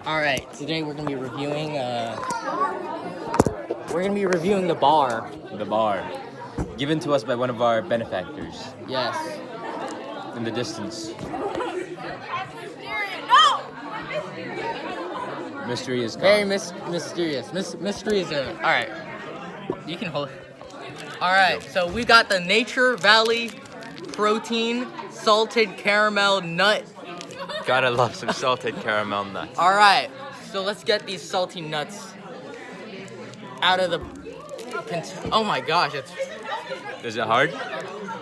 Alright, today we're gonna be reviewing the bar. The bar. Given to us by one of our benefactors. Yes. In the distance. Mystery is gone. Very mysterious. Mystery is alright. You can hold it. Alright, so we got the Nature Valley Protein Salted Caramel Nut. Gotta love some salted caramel nuts. Alright, so let's get these salty nuts out of the... Oh my gosh, Is it hard?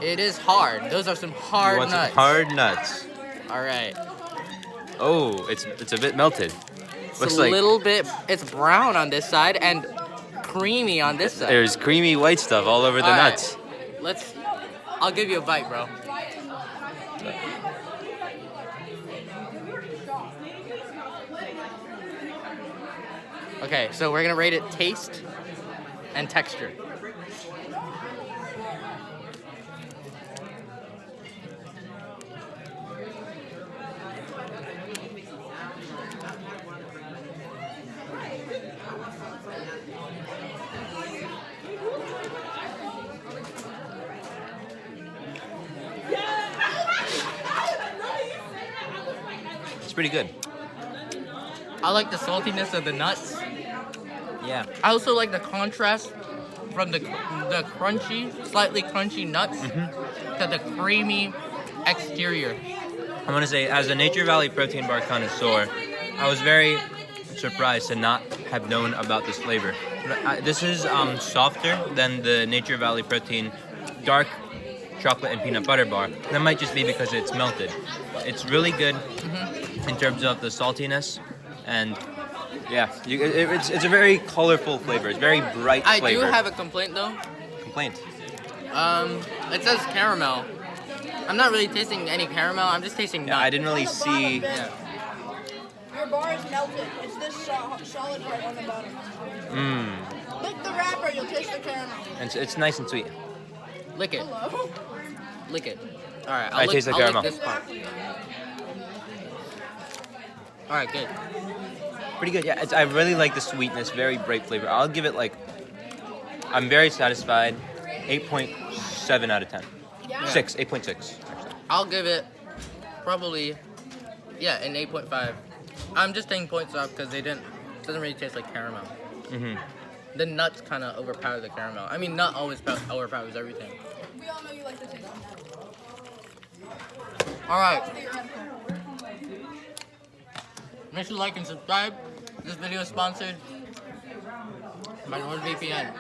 it is hard. Those are some hard You want nuts. some hard nuts. Alright. Oh, it's a bit melted. It's Looks a like little bit... It's brown on this side and creamy on this side. there's creamy white stuff all over the Alright, nuts. I'll give you a bite, bro. Okay, so we're gonna rate it taste and texture. It's pretty good. I like the saltiness of the nuts. Yeah. I also like the contrast from the crunchy, slightly crunchy nuts to the creamy exterior. I'm gonna say, as a Nature Valley protein bar connoisseur, I was very surprised to not have known about this flavor. This is softer than the Nature Valley protein dark chocolate and peanut butter bar. That might just be because it's melted. It's really good in terms of the saltiness, and yeah, it's a very colorful flavor. It's very bright I flavor. do have a complaint though. Complaint. It says caramel. I'm not really tasting any caramel. I'm just tasting Yeah, nut. I didn't really On the bottom, see. Ben. Your bar is melted. It's this solid part on the bottom. Lick the wrapper, you'll taste the caramel. And it's nice and sweet. Lick it. Hello? Lick it. All right. I taste the I'll caramel. lick this part. All right, good. Pretty good. Yeah, I really like the sweetness. Very bright flavor. I'll give it I'm very satisfied. 8.7 out of 10. Yeah. 8.6 actually. I'll give it probably, an 8.5. I'm just taking points off because it doesn't really taste like caramel. The nuts kind of overpower the caramel. I mean, nut always overpowers everything. We all know you like the taste. All right. Make sure to like and subscribe. This video is sponsored by NordVPN.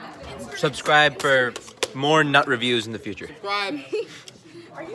Subscribe for more nut reviews in the future. Subscribe.